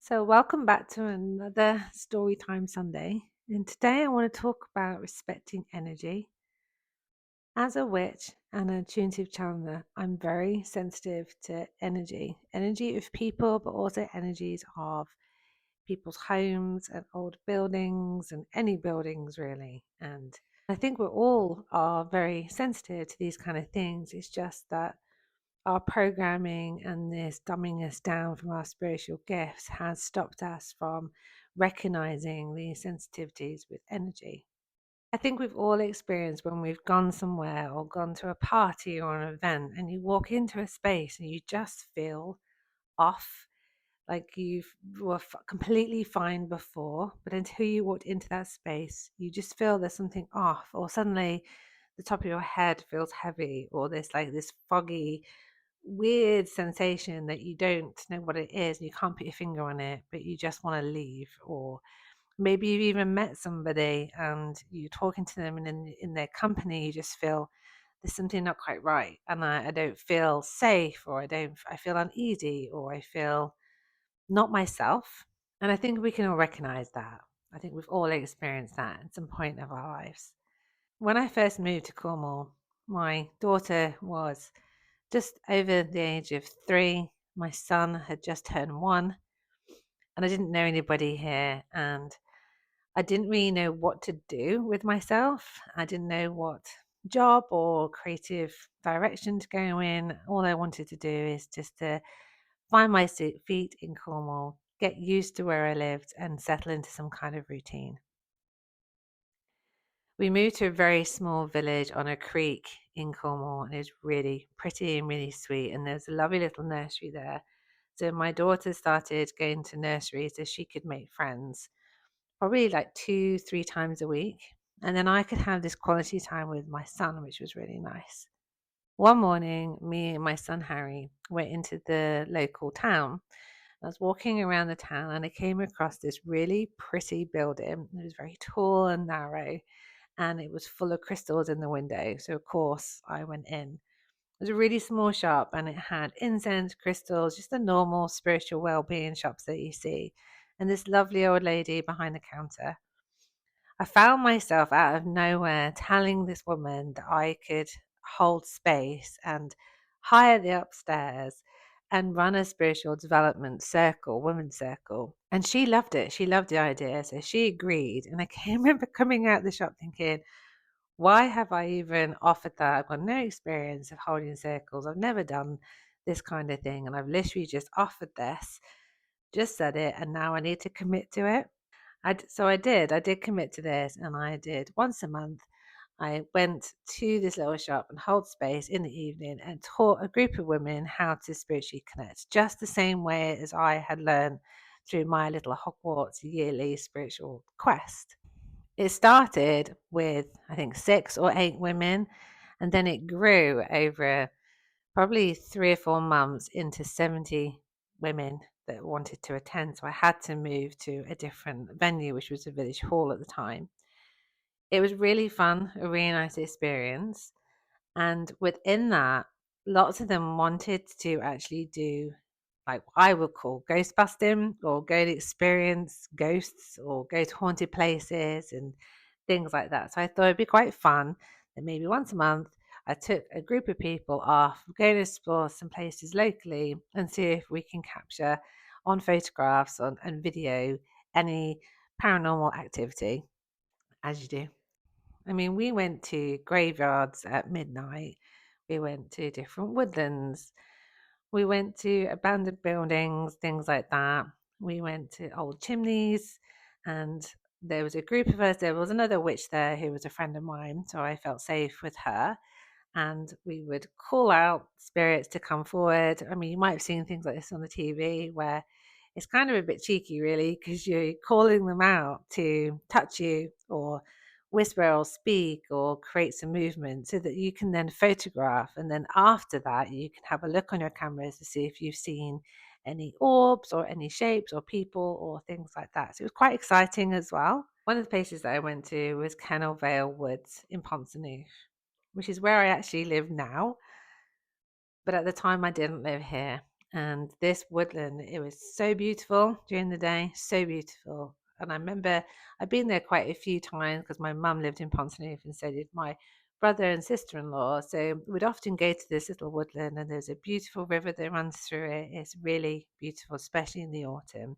So, welcome back to another Storytime Sunday. And today I want to talk about respecting energy. As a witch and an intuitive channeler, I'm very sensitive to energy of people, but also energies of people's homes and old buildings and any buildings, really. And I think we all are very sensitive to these kind of things. It's just that our programming and this dumbing us down from our spiritual gifts has stopped us from recognizing these sensitivities with energy. I think we've all experienced when we've gone somewhere or gone to a party or an event and you walk into a space and you just feel off, like you were completely fine before, but until you walked into that space, you just feel there's something off, or suddenly the top of your head feels heavy, or there's like this foggy weird sensation that you don't know what it is and you can't put your finger on it, but you just want to leave. Or maybe you've even met somebody and you're talking to them, and in their company, you just feel there's something not quite right, and I don't feel safe, or I feel uneasy, or I feel not myself. And I think we can all recognize that. I think we've all experienced that at some point of our lives. When I first moved to Cornwall, my daughter was just over the age of 3. My son had just turned 1, and I didn't know anybody here. And I didn't really know what to do with myself. I didn't know what job or creative direction to go in. All I wanted to do is just to find my feet in Cornwall, get used to where I lived, and settle into some kind of routine. We moved to a very small village on a creek in Cornwall, and it was really pretty and really sweet. And there's a lovely little nursery there. So my daughter started going to nursery so she could make friends, probably like 2, 3 times a week. And then I could have this quality time with my son, which was really nice. One morning, me and my son Harry went into the local town. I was walking around the town and I came across this really pretty building. It was very tall and narrow, and it was full of crystals in the window. So, of course, I went in. It was a really small shop and it had incense, crystals, just the normal spiritual well-being shops that you see. And this lovely old lady behind the counter. I found myself out of nowhere telling this woman that I could hold space and hire the upstairs and run a spiritual development circle, women's circle. And she loved it. She loved the idea. So she agreed. And I can remember coming out the shop thinking, why have I even offered that? I've got no experience of holding circles. I've never done this kind of thing. And I've literally just offered this, just said it, and now I need to commit to it. So I did. I did commit to this, and I did once a month. I went to this little shop and hold space in the evening and taught a group of women how to spiritually connect, just the same way as I had learned through my little Hogwarts yearly spiritual quest. It started with, I think, 6 or 8 women, and then it grew over probably 3 or 4 months into 70 women that wanted to attend. So I had to move to a different venue, which was a village hall at the time. It was really fun, a really nice experience. And within that, lots of them wanted to actually do like what I would call ghost busting, or go to experience ghosts or go to haunted places and things like that. So I thought it'd be quite fun that maybe once a month I took a group of people off, go to explore some places locally and see if we can capture on photographs and video any paranormal activity, as you do. I mean, we went to graveyards at midnight. We went to different woodlands. We went to abandoned buildings, things like that. We went to old chimneys, and there was a group of us. There was another witch there who was a friend of mine, so I felt safe with her. And we would call out spirits to come forward. I mean, you might have seen things like this on the TV where it's kind of a bit cheeky, really, because you're calling them out to touch you or whisper or speak or create some movement so that you can then photograph. And then after that, you can have a look on your cameras to see if you've seen any orbs or any shapes or people or things like that. So it was quite exciting as well. One of the places that I went to was Kennel Vale Woods in Ponsanoof, which is where I actually live now. But at the time, I didn't live here. And this woodland, it was so beautiful during the day, so beautiful. And I remember I'd been there quite a few times because my mum lived in Pontoon and so did my brother and sister-in-law. So we'd often go to this little woodland, and there's a beautiful river that runs through it. It's really beautiful, especially in the autumn.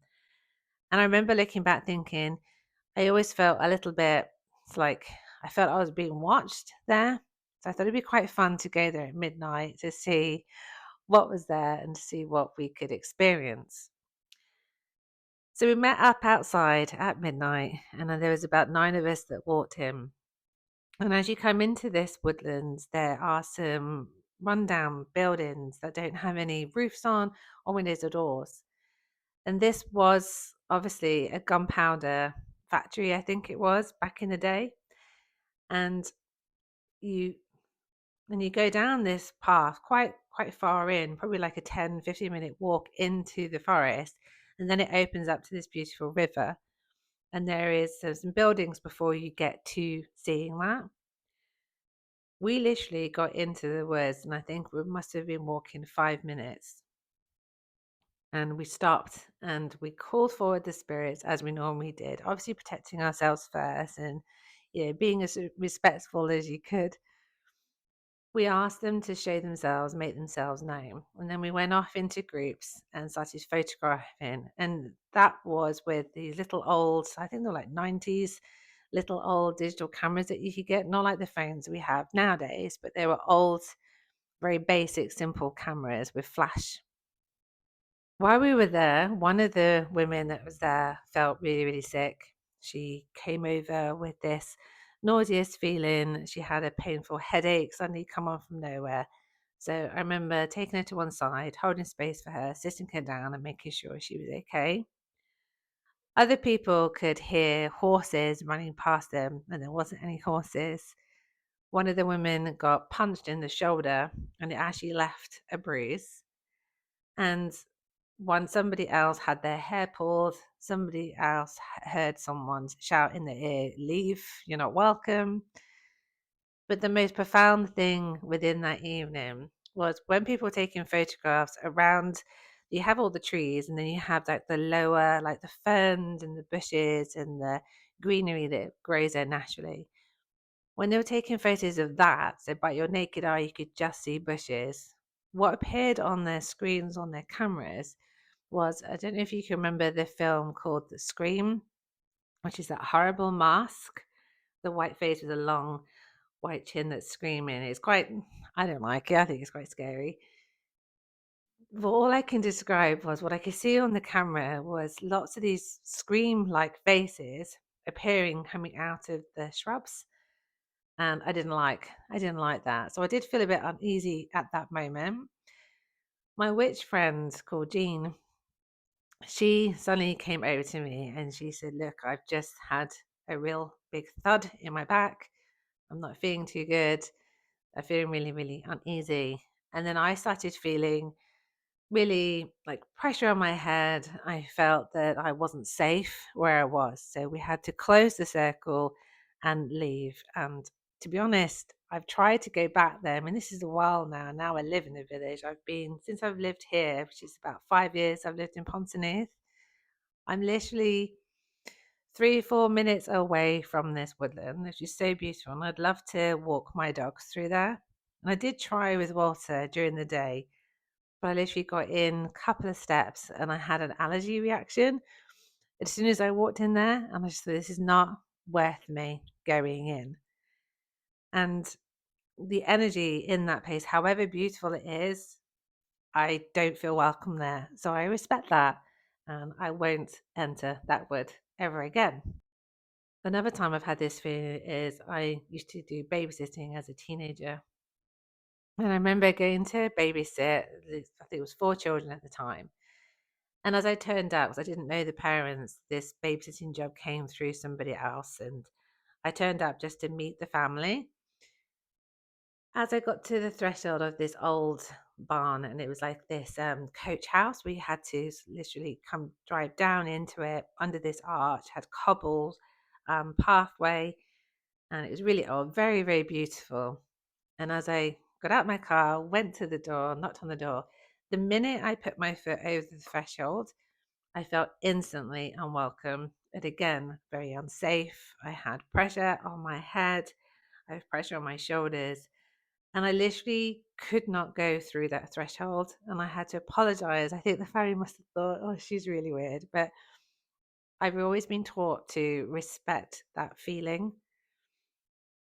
And I remember looking back thinking, I always felt a little bit, it's like I felt I was being watched there. So I thought it'd be quite fun to go there at midnight to see what was there and to see what we could experience. So we met up outside at midnight, and then there was about 9 of us that walked in. And as you come into this woodlands, there are some rundown buildings that don't have any roofs on or windows or doors. And this was obviously a gunpowder factory, I think it was back in the day. And you you go down this path quite far in, probably like a 10-15 minute walk into the forest, and then it opens up to this beautiful river. And there is some buildings before you get to seeing that. We literally got into the woods, and I think we must have been walking 5 minutes. And we stopped and we called forward the spirits as we normally did, obviously protecting ourselves first and being as respectful as you could. We asked them to show themselves, make themselves known. And then we went off into groups and started photographing. And that was with these little old, I think they're like 90s, little old digital cameras that you could get, not like the phones we have nowadays, but they were old, very basic, simple cameras with flash. While we were there, one of the women that was there felt really, really sick. She came over with this nauseous feeling. She had a painful headache suddenly come on from nowhere. So I remember taking her to one side, holding space for her, sitting her down and making sure she was okay. Other people could hear horses running past them, and there wasn't any horses. One of the women got punched in the shoulder, and it actually left a bruise. And somebody else had their hair pulled, somebody else heard someone shout in their ear, "Leave, you're not welcome." But the most profound thing within that evening was when people were taking photographs around, you have all the trees, and then you have like the lower, like the ferns and the bushes and the greenery that grows there naturally. When they were taking photos of that, so by your naked eye, you could just see bushes. What appeared on their screens, on their cameras, was, I don't know if you can remember the film called The Scream, which is that horrible mask, the white face with a long white chin that's screaming. It's quite, I don't like it. I think it's quite scary. But all I can describe was what I could see on the camera was lots of these scream-like faces appearing coming out of the shrubs. And I didn't like that. So I did feel a bit uneasy at that moment. My witch friend called Jean, she suddenly came over to me and she said, "Look, I've just had a real big thud in my back. I'm not feeling too good. I'm feeling really, really uneasy." And then I started feeling really like pressure on my head. I felt that I wasn't safe where I was. So we had to close the circle and leave. And to be honest, I've tried to go back there. I mean, this is a while now. Now I live in the village. Since I've lived here, which is about 5 years, I've lived in Pontoon. I'm literally 3-4 minutes away from this woodland, which is so beautiful. And I'd love to walk my dogs through there. And I did try with Walter during the day, but I literally got in a couple of steps and I had an allergy reaction as soon as I walked in there. And I just thought, this is not worth me going in. And the energy in that place, however beautiful it is, I don't feel welcome there. So I respect that. And I won't enter that wood ever again. Another time I've had this feeling is I used to do babysitting as a teenager. And I remember going to babysit, I think it was 4 children at the time. And as I turned out, because I didn't know the parents, this babysitting job came through somebody else. And I turned up just to meet the family. As I got to the threshold of this old barn, and it was like this coach house, we had to literally come drive down into it under this arch, had cobbles, pathway, and it was really old, very, very beautiful. And as I got out my car, went to the door, knocked on the door, the minute I put my foot over the threshold, I felt instantly unwelcome and again very unsafe. I had pressure on my head, I have pressure on my shoulders, and I literally could not go through that threshold. And I had to apologize. I think the family must have thought, oh, she's really weird. But I've always been taught to respect that feeling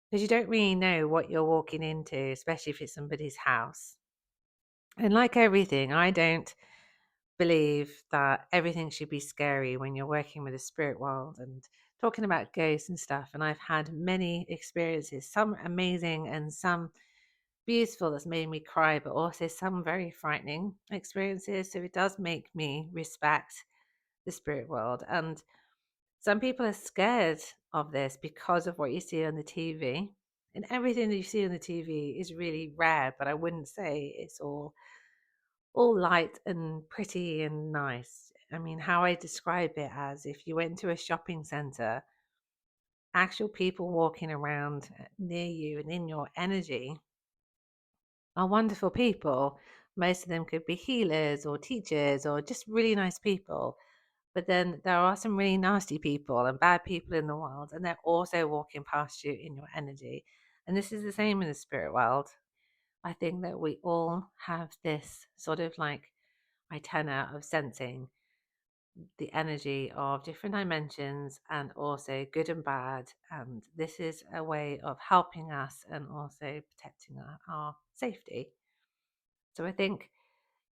because you don't really know what you're walking into, especially if it's somebody's house. And like everything, I don't believe that everything should be scary when you're working with the spirit world and talking about ghosts and stuff. And I've had many experiences, some amazing and some beautiful that's made me cry, but also some very frightening experiences. So it does make me respect the spirit world. And some people are scared of this because of what you see on the TV. And everything that you see on the TV is really rare, but I wouldn't say it's all light and pretty and nice. I mean, how I describe it as if you went to a shopping center, actual people walking around near you and in your energy are wonderful people. Most of them could be healers or teachers or just really nice people. But then there are some really nasty people and bad people in the world, and they're also walking past you in your energy. And this is the same in the spirit world. I think that we all have this sort of like antenna of sensing the energy of different dimensions and also good and bad. And this is a way of helping us and also protecting our safety. So I think,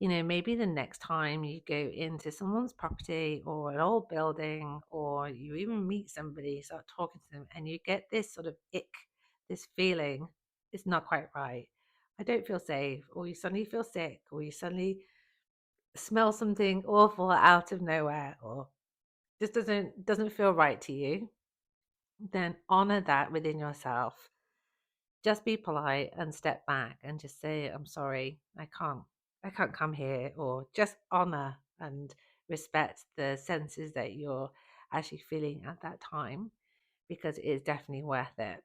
maybe the next time you go into someone's property or an old building, or you even meet somebody, start talking to them, and you get this sort of ick, this feeling, it's not quite right. I don't feel safe, or you suddenly feel sick, or you suddenly smell something awful out of nowhere, or just doesn't feel right to you, then honor that within yourself. Just be polite and step back and just say, I'm sorry, I can't come here, or just honor and respect the senses that you're actually feeling at that time, because it is definitely worth it.